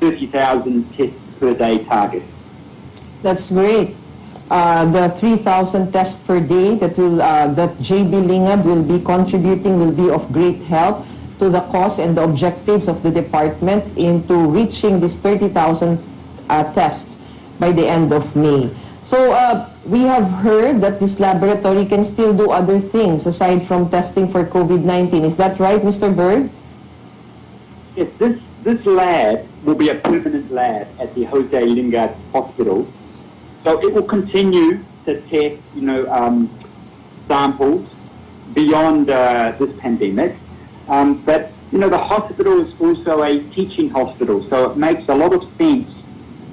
30,000 tests per day target. That's great. The 3,000 tests per day that JB Lingad will be contributing will be of great help to the cause and the objectives of the department into reaching this 30,000 tests by the end of May. So we have heard that this laboratory can still do other things aside from testing for COVID-19. Is that right, Mr. Bird? Yes, this lab will be a permanent lab at the Jose Lingard Hospital. So it will continue to test, samples beyond this pandemic. But, the hospital is also a teaching hospital, so it makes a lot of sense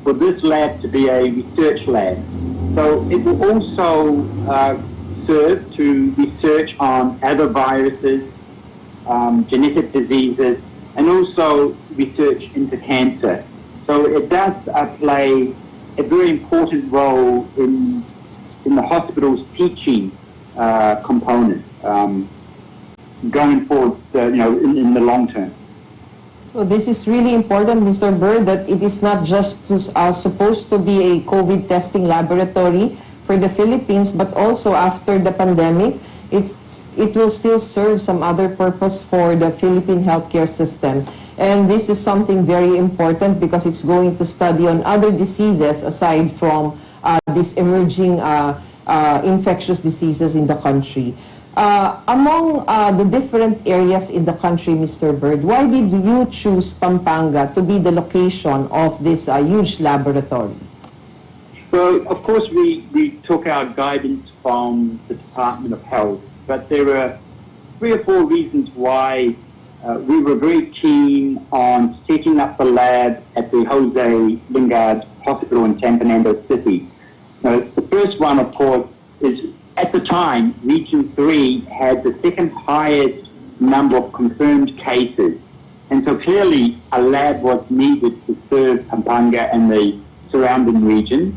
for this lab to be a research lab. So it will also serve to research on other viruses, genetic diseases, and also research into cancer. So it does play a very important role in the hospital's teaching component going forward, in the long term. So this is really important, Mr. Bird, that it is not just supposed to be a COVID testing laboratory for the Philippines, but also after the pandemic, it will still serve some other purpose for the Philippine healthcare system. And this is something very important because it's going to study on other diseases aside from these emerging infectious diseases in the country. Among the different areas in the country, Mr. Bird, why did you choose Pampanga to be the location of this huge laboratory? Well, of course, we took our guidance from the Department of Health, but there were 3 or 4 reasons why we were very keen on setting up the lab at the Jose Lingard Hospital in San Fernando City. The first one, of course, is at the time, Region 3 had the second highest number of confirmed cases. And so clearly a lab was needed to serve Pampanga and the surrounding region.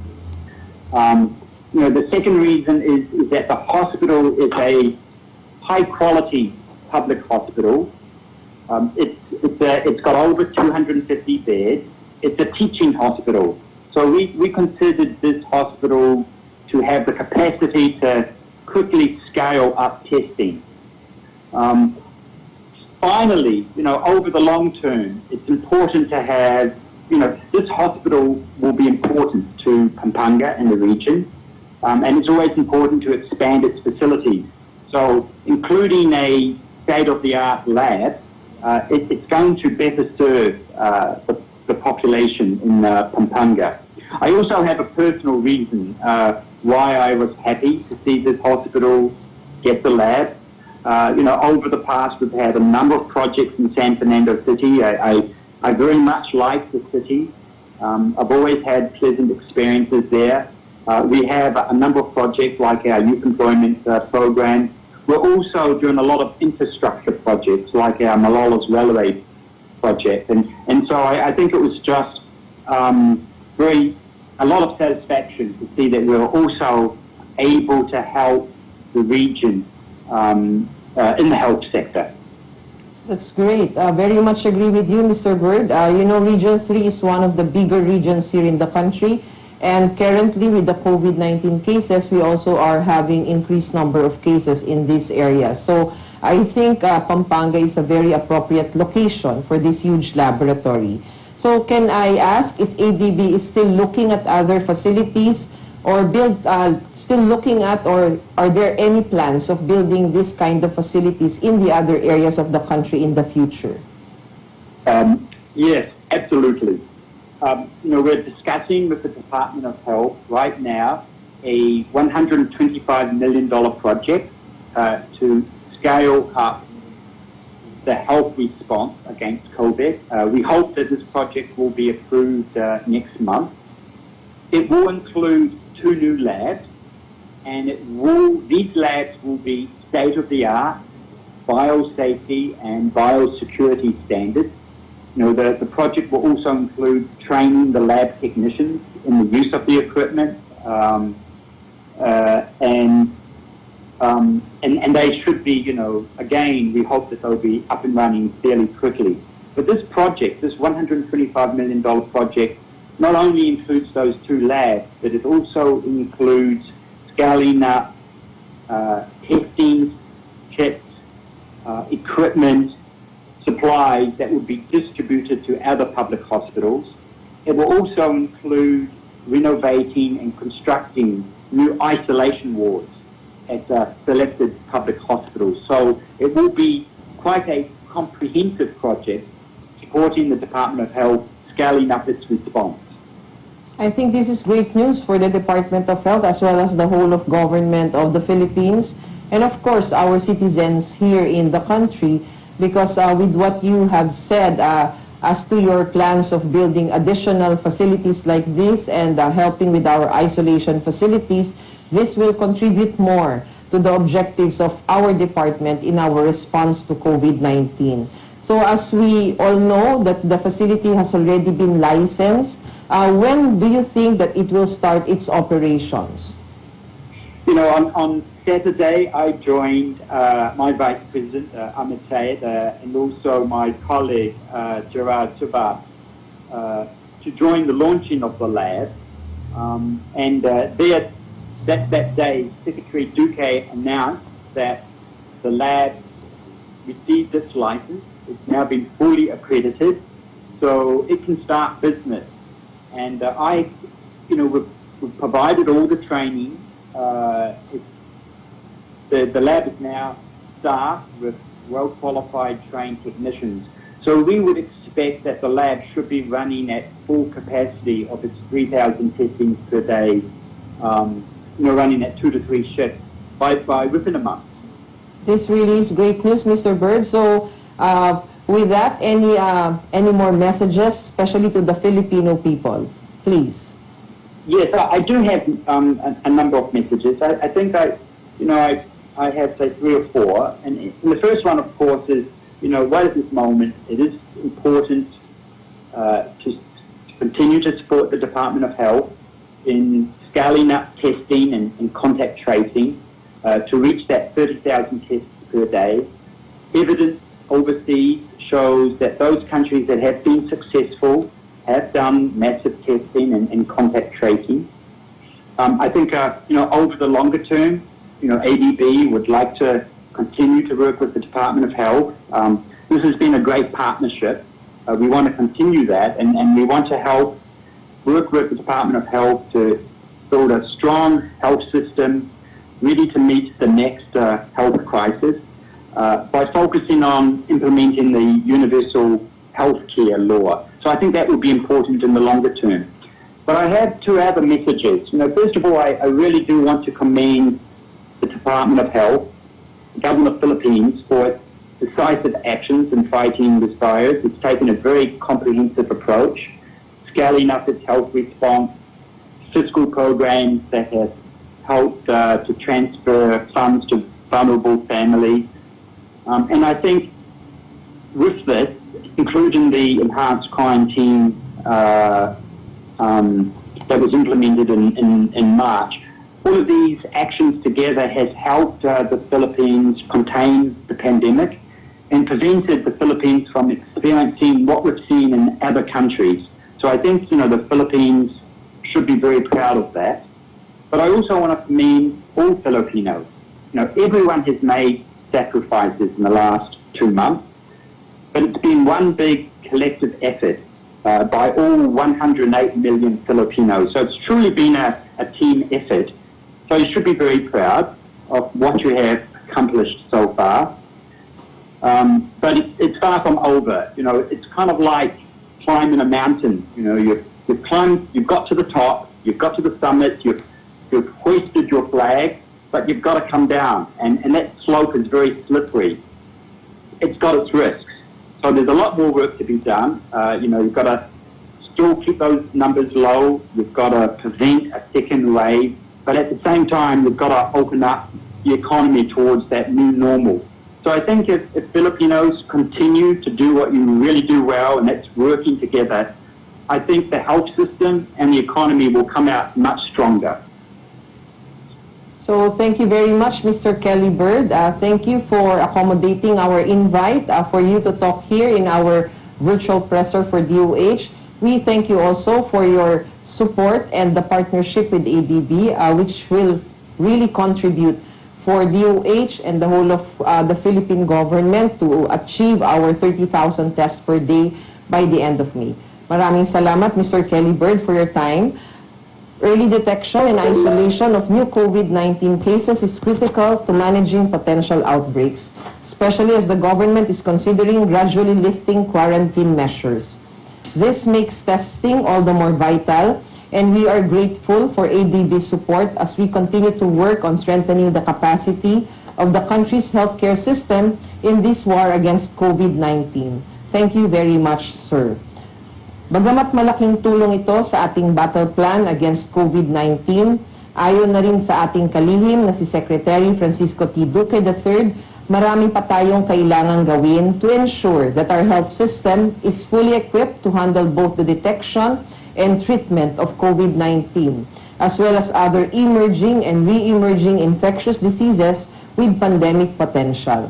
The second reason is that the hospital is a high-quality public hospital. It's got over 250 beds. It's a teaching hospital. So we considered this hospital to have the capacity to quickly scale up testing. Finally, over the long term, it's important to have, this hospital will be important to Pampanga and the region, and it's always important to expand its facilities. So including a state-of-the-art lab, it's going to better serve the population in Pampanga. I also have a personal reason why I was happy to see this hospital get the lab. Over the past, we've had a number of projects in San Fernando City. I very much like the city. I've always had pleasant experiences there. We have a number of projects like our youth employment program. We're also doing a lot of infrastructure projects like our Malolos Railway project. And so I think it was just a lot of satisfaction to see that we're also able to help the region in the health sector. That's great. Very much agree with you, Mr. Bird. Region 3 is one of the bigger regions here in the country. And currently with the COVID-19 cases, we also are having increased number of cases in this area. So I think Pampanga is a very appropriate location for this huge laboratory. So can I ask if ADB is still looking at other facilities or still looking at, or are there any plans of building this kind of facilities in the other areas of the country in the future? Yes, absolutely. We're discussing with the Department of Health right now a $125 million project to scale up the health response against COVID. We hope that this project will be approved next month. It will include 2 new labs, and these labs will be state-of-the-art biosafety and biosecurity standards. The project will also include training the lab technicians in the use of the equipment, and they should be, again, we hope that they'll be up and running fairly quickly. But this project, this $125 million project, not only includes those 2 labs, but it also includes scaling up testing kits, equipment, supplies that will be distributed to other public hospitals. It will also include renovating and constructing new isolation wards at selected public hospitals. So it will be quite a comprehensive project supporting the Department of Health scaling up its response. I think this is great news for the Department of Health as well as the whole of government of the Philippines and of course our citizens here in the country, because with what you have said as to your plans of building additional facilities like this and helping with our isolation facilities, this will contribute more to the objectives of our department in our response to COVID-19. So as we all know that the facility has already been licensed, when do you think that it will start its operations? You know, on Saturday, I joined my Vice President, Amit Sayed, and also my colleague, Gerard Subas, to join the launching of the lab. That day, Secretary Duque announced that the lab received its license. It's now been fully accredited, so it can start business. And we've provided all the training. The lab is now staffed with well-qualified trained technicians. So we would expect that the lab should be running at full capacity of its 3,000 testings per day, running at 2 to 3 shifts by within a month. This really is great news, Mr. Bird. So with that, any more messages, especially to the Filipino people, please? Yes, I do have a number of messages. I think I have, say, 3 or 4. And the first one, of course, is, right at this moment, it is important to continue to support the Department of Health in scaling up testing and contact tracing to reach that 30,000 tests per day. Evidence overseas shows that those countries that have been successful have done massive testing and contact tracing. I think, over the longer term, ADB would like to continue to work with the Department of Health. This has been a great partnership. We want to continue that, and we want to help work with the Department of Health to build a strong health system ready to meet the next health crisis by focusing on implementing the universal health care law. So I think that would be important in the longer term. But I have 2 other messages. First of all, I really do want to commend the Department of Health, the government of the Philippines, for its decisive actions in fighting this virus. It's taken a very comprehensive approach, scaling up its health response, fiscal programs that have helped to transfer funds to vulnerable families. And I think with this, including the enhanced quarantine that was implemented in March, all of these actions together has helped the Philippines contain the pandemic and prevented the Philippines from experiencing what we've seen in other countries. So I think, the Philippines should be very proud of that. But I also want to commend all Filipinos. Everyone has made sacrifices in the last 2 months, but it's been one big collective effort by all 108 million Filipinos. So it's truly been a team effort. So you should be very proud of what you have accomplished so far. But it's far from over. It's kind of like climbing a mountain. You've climbed, you've got to the top, you've got to the summit, you've hoisted your flag, but you've got to come down. And that slope is very slippery. It's got its risks. So there's a lot more work to be done. You've got to still keep those numbers low. You've got to prevent a second wave. But at the same time, you've got to open up the economy towards that new normal. So I think if Filipinos continue to do what you really do well, and that's working together, I think the health system and the economy will come out much stronger. So thank you very much, Mr. Kelly Bird. Thank you for accommodating our invite for you to talk here in our virtual presser for DOH. We thank you also for your support and the partnership with ADB, which will really contribute for DOH and the whole of the Philippine government to achieve our 30,000 tests per day by the end of May. Maraming salamat, Mr. Kelly Bird, for your time. Early detection and isolation of new COVID-19 cases is critical to managing potential outbreaks, especially as the government is considering gradually lifting quarantine measures. This makes testing all the more vital, and we are grateful for ADB's support as we continue to work on strengthening the capacity of the country's healthcare system in this war against COVID-19. Thank you very much, sir. Bagamat malaking tulong ito sa ating battle plan against COVID-19, ayon na rin sa ating kalihim na si Secretary Francisco T. Duque III, marami pa tayong kailangang gawin to ensure that our health system is fully equipped to handle both the detection and treatment of COVID-19, as well as other emerging and re-emerging infectious diseases with pandemic potential.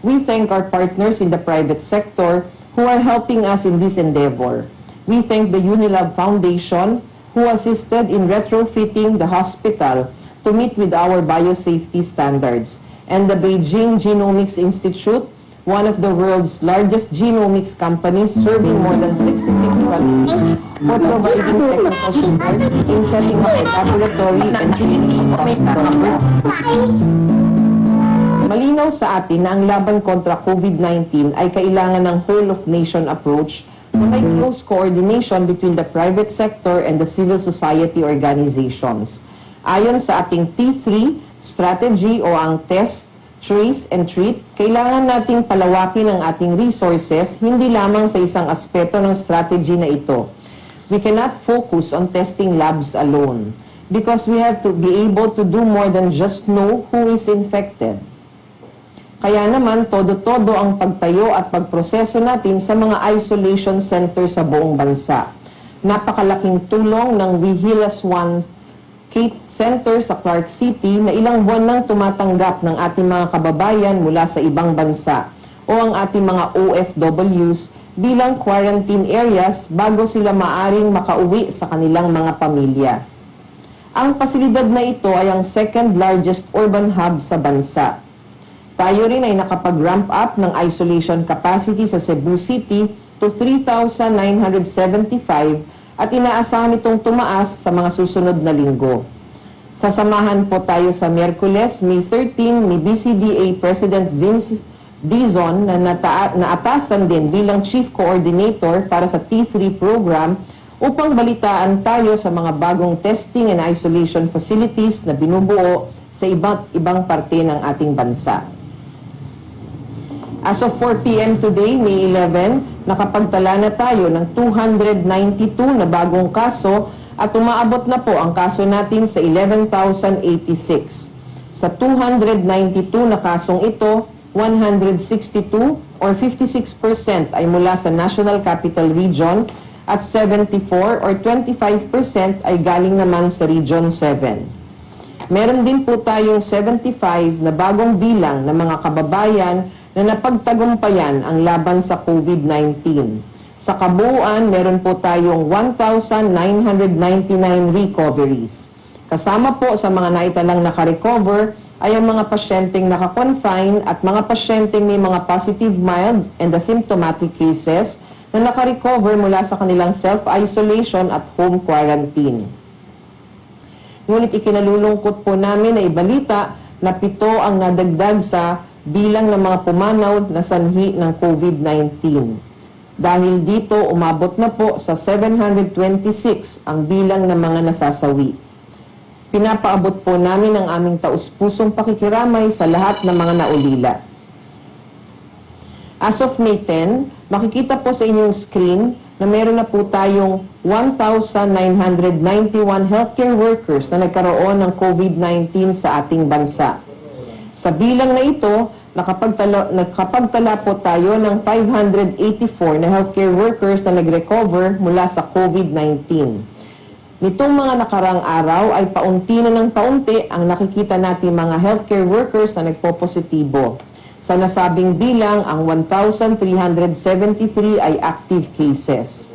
We thank our partners in the private sector who are helping us in this endeavor. We thank the Unilab Foundation, who assisted in retrofitting the hospital to meet with our biosafety standards, and the Beijing Genomics Institute, one of the world's largest genomics companies serving more than 66 countries, for providing technical support in setting up a laboratory and clinical hospital. Malinaw sa atin na ang laban kontra COVID-19 ay kailangan ng whole-of-nation approach na may close coordination between the private sector and the civil society organizations. Ayon sa ating T3 strategy o ang test, trace, and treat, kailangan nating palawakin ang ating resources hindi lamang sa isang aspeto ng strategy na ito. We cannot focus on testing labs alone because we have to be able to do more than just know who is infected. Kaya naman, todo-todo ang pagtayo at pagproseso natin sa mga isolation center sa buong bansa. Napakalaking tulong ng Vigilas One Cape Center sa Clark City na ilang buwan nang tumatanggap ng ating mga kababayan mula sa ibang bansa o ang ating mga OFWs bilang quarantine areas bago sila maaring makauwi sa kanilang mga pamilya. Ang pasilidad na ito ay ang second largest urban hub sa bansa. Tayo rin ay nakapag-ramp up ng isolation capacity sa Cebu City to 3,975 at inaasahan itong tumaas sa mga susunod na linggo. Sasamahan po tayo sa Miyerkules, May 13 ni BCDA President Vince Dizon na naatasan din bilang Chief Coordinator para sa T3 program upang balitaan tayo sa mga bagong testing and isolation facilities na binubuo sa iba't ibang parte ng ating bansa. As of 4 p.m. today, May 11, nakapagtala na tayo ng 292 na bagong kaso at umaabot na po ang kaso natin sa 11,086. Sa 292 na kasong ito, 162 or 56% ay mula sa National Capital Region at 74 or 25% ay galing naman sa Region 7. Meron din po tayong 75 na bagong bilang ng mga kababayan na napagtagumpayan ang laban sa COVID-19. Sa kabuuan, meron po tayong 1,999 recoveries. Kasama po sa mga naitalang nakarecover ay ang mga pasyenteng nakakonfine at mga pasyenteng may mga positive mild and asymptomatic cases na nakarecover mula sa kanilang self-isolation at home quarantine. Ngunit ikinalulungkot po namin na ibalita na 7 ang nadagdag sa bilang ng mga pumanaw na sanhi ng COVID-19. Dahil dito, umabot na po sa 726 ang bilang ng mga nasasawi. Pinapaabot po namin ang aming taus-pusong pakikiramay sa lahat ng mga naulila. As of May 10, makikita po sa inyong screen na meron na po tayong 1,991 healthcare workers na nagkaroon ng COVID-19 sa ating bansa. Sa bilang na ito, nakapagtala po tayo ng 584 na healthcare workers na nag-recover mula sa COVID-19. Nitong mga nakarang araw ay paunti na ng paunti ang nakikita natin mga healthcare workers na nagpo-positibo. Sa nasabing bilang, ang 1,373 ay active cases.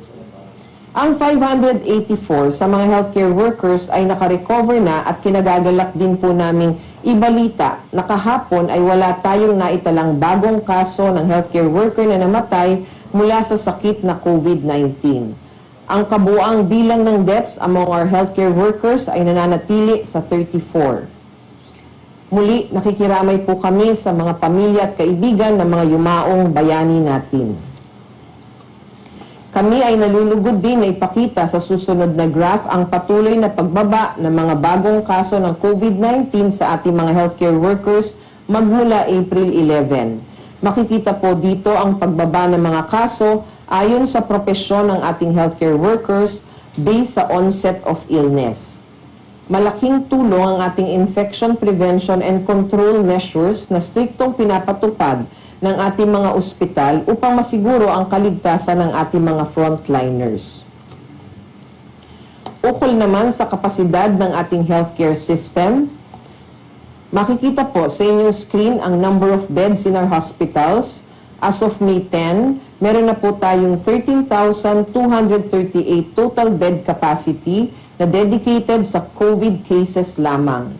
Ang 584 sa mga healthcare workers ay nakarecover na at kinagagalak din po naming ibalita na kahapon ay wala tayong naitalang bagong kaso ng healthcare worker na namatay mula sa sakit na COVID-19. Ang kabuang bilang ng deaths among our healthcare workers ay nananatili sa 34. Muli, nakikiramay po kami sa mga pamilya at kaibigan ng mga yumaong bayani natin. Kami ay nalulugod din na ipakita sa susunod na graph ang patuloy na pagbaba ng mga bagong kaso ng COVID-19 sa ating mga healthcare workers magmula April 11. Makikita po dito ang pagbaba ng mga kaso ayon sa propesyon ng ating healthcare workers based sa onset of illness. Malaking tulong ang ating infection prevention and control measures na striktong pinapatupad ng ating mga ospital upang masiguro ang kaligtasan ng ating mga frontliners. Ukol naman sa kapasidad ng ating healthcare system, makikita po sa inyong screen ang number of beds in our hospitals. As of May 10, meron na po tayong 13,238 total bed capacity na dedicated sa COVID cases lamang.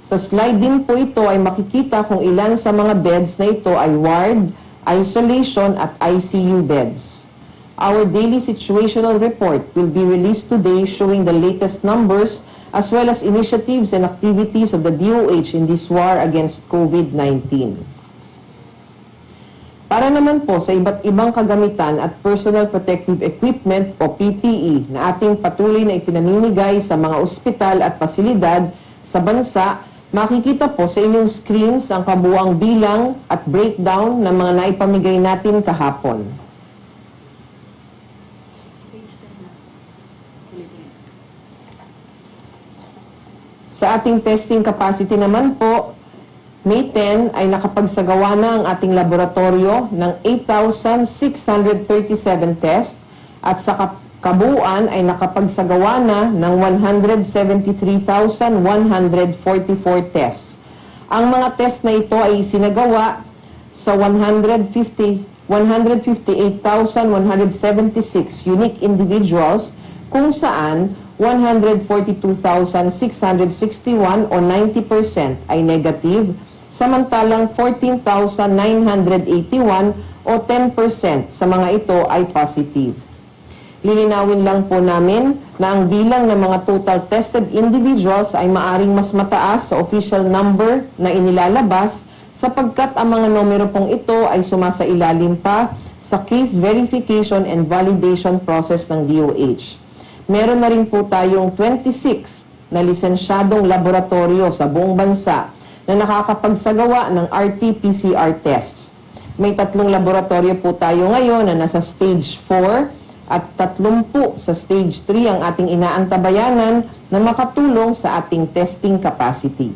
Sa slide din po ito ay makikita kung ilan sa mga beds na ito ay ward, isolation at ICU beds. Our daily situational report will be released today showing the latest numbers as well as initiatives and activities of the DOH in this war against COVID-19. Para naman po sa iba't ibang kagamitan at personal protective equipment o PPE na ating patuloy na ipinamimigay sa mga ospital at pasilidad sa bansa, makikita po sa inyong screens ang kabuang bilang at breakdown ng mga naipamigay natin kahapon. Sa ating testing capacity naman po, May 10 ay nakapagsagawa na ang ating laboratorio ng 8,637 tests at sa kabuuan ay nakapagsagawa na ng 173,144 tests. Ang mga test na ito ay isinagawa sa 158,176 unique individuals kung saan 142,661 o 90% ay negative, samantalang 14,981 o 10% sa mga ito ay positive. Lilinawin lang po namin na ang bilang ng mga total tested individuals ay maaring mas mataas sa official number na inilalabas sapagkat ang mga numero pong ito ay sumasailalim pa sa case verification and validation process ng DOH. Meron na rin po tayong 26 na lisensyadong laboratorio sa buong bansa na nakakapagsagawa ng RT-PCR tests. May 3 laboratorio po tayo ngayon na nasa stage 4 at 30 sa stage 3 ang ating inaantabayanan na makatulong sa ating testing capacity.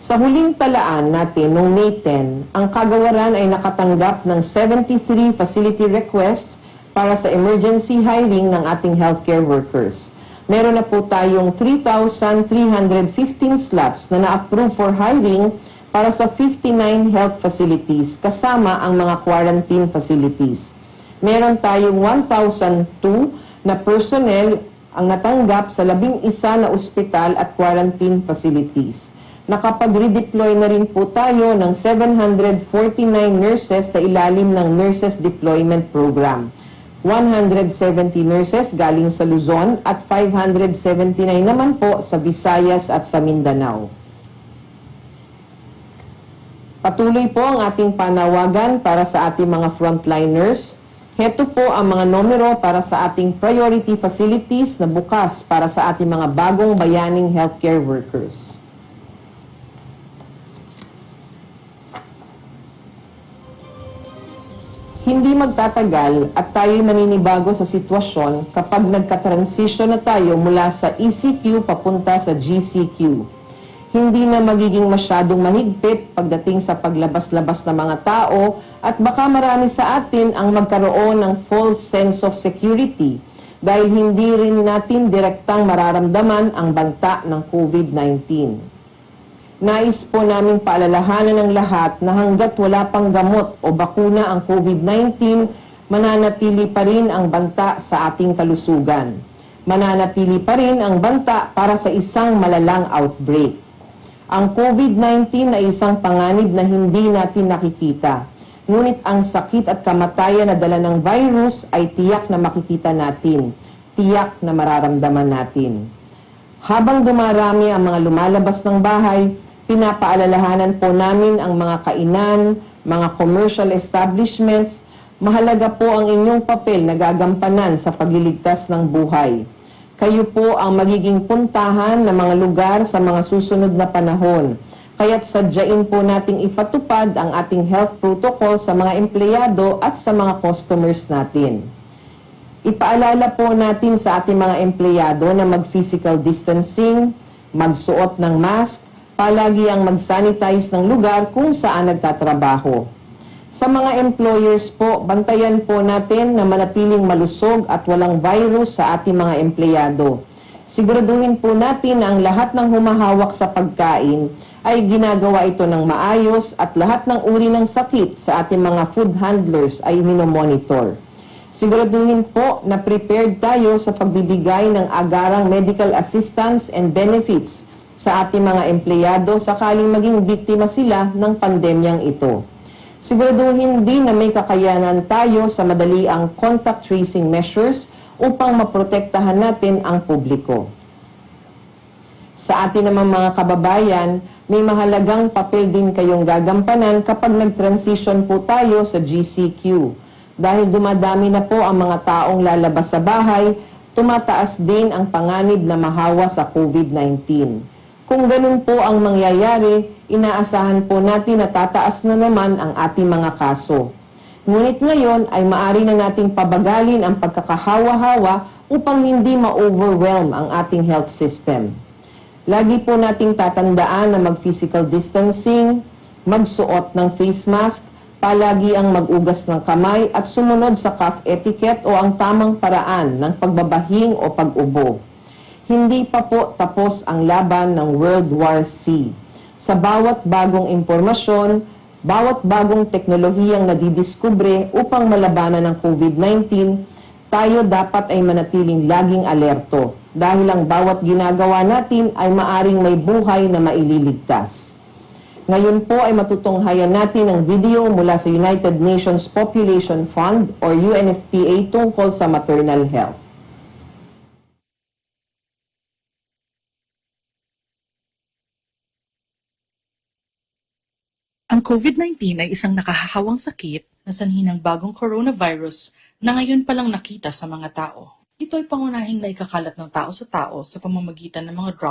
Sa huling talaan natin noong May 10, ang kagawaran ay nakatanggap ng 73 facility requests para sa emergency hiring ng ating healthcare workers. Meron na po tayong 3,315 slots na na-approve for hiring para sa 59 health facilities kasama ang mga quarantine facilities. Meron tayong 1,002 na personnel ang natanggap sa 11 na ospital at quarantine facilities. Nakapag-redeploy na rin po tayo ng 749 nurses sa ilalim ng Nurses Deployment Program. 170 nurses galing sa Luzon at 579 naman po sa Visayas at sa Mindanao. Patuloy po ang ating panawagan para sa ating mga frontliners. Heto po ang mga numero para sa ating priority facilities na bukas para sa ating mga bagong bayaning healthcare workers. Hindi magtatagal at tayo'y maninibago sa sitwasyon kapag nagka-transition na tayo mula sa ECQ papunta sa GCQ. Hindi na magiging masyadong mahigpit pagdating sa paglabas-labas ng mga tao at baka marami sa atin ang magkaroon ng false sense of security dahil hindi rin natin direktang mararamdaman ang banta ng COVID-19. Nais po namin paalalahanan ng lahat na hanggat wala pang gamot o bakuna ang COVID-19, mananatili pa rin ang banta sa ating kalusugan. Mananatili pa rin ang banta para sa isang malalang outbreak. Ang COVID-19 ay isang panganib na hindi natin nakikita. Ngunit ang sakit at kamatayan na dala ng virus ay tiyak na makikita natin, tiyak na mararamdaman natin. Habang dumarami ang mga lumalabas ng bahay, pinapaalalahanan po namin ang mga kainan, mga commercial establishments. Mahalaga po ang inyong papel na gagampanan sa pagliligtas ng buhay. Kayo po ang magiging puntahan ng mga lugar sa mga susunod na panahon. Kaya't sadyain po nating ipatupad ang ating health protocol sa mga empleyado at sa mga customers natin. Ipaalala po natin sa ating mga empleyado na mag-physical distancing, magsuot ng mask, palagi ang mag-sanitize ng lugar kung saan nagtatrabaho. Sa mga employers po, bantayan po natin na manatiling malusog at walang virus sa ating mga empleyado. Siguraduhin po natin na ang lahat ng humahawak sa pagkain ay ginagawa ito ng maayos at lahat ng uri ng sakit sa ating mga food handlers ay minomonitor. Siguraduhin po na prepared tayo sa pagbibigay ng agarang medical assistance and benefits sa ating mga empleyado sakaling maging biktima sila ng pandemyang ito. Siguraduhin din na may kakayanan tayo sa madaliang contact tracing measures upang maprotektahan natin ang publiko. Sa atin namang mga kababayan, may mahalagang papel din kayong gagampanan kapag nag-transition po tayo sa GCQ. Dahil dumadami na po ang mga taong lalabas sa bahay, tumataas din ang panganib na mahawa sa COVID-19. Kung ganun po ang mangyayari, inaasahan po natin na tataas na naman ang ating mga kaso. Ngunit ngayon ay maaari na nating pabagalin ang pagkakahawa-hawa upang hindi ma-overwhelm ang ating health system. Lagi po nating tatandaan na mag-physical distancing, magsuot ng face mask, palagi ang mag-ugas ng kamay at sumunod sa cough etiquette o ang tamang paraan ng pagbabahing o pag-ubo. Hindi pa po tapos ang laban ng World War C. Sa bawat bagong impormasyon, bawat bagong teknolohiyang nadidiskubre upang malabanan ng COVID-19, tayo dapat ay manatiling laging alerto dahil ang bawat ginagawa natin ay maaring may buhay na maililigtas. Ngayon po ay matutunghayan natin ang video mula sa United Nations Population Fund or UNFPA tungkol sa maternal health. Ang COVID-19 ay isang nakahahawang sakit na sanhi ng bagong coronavirus na ngayon palang nakita sa mga tao. Ito ay pangunahing naikakalat ng tao sa pamamagitan ng mga droplets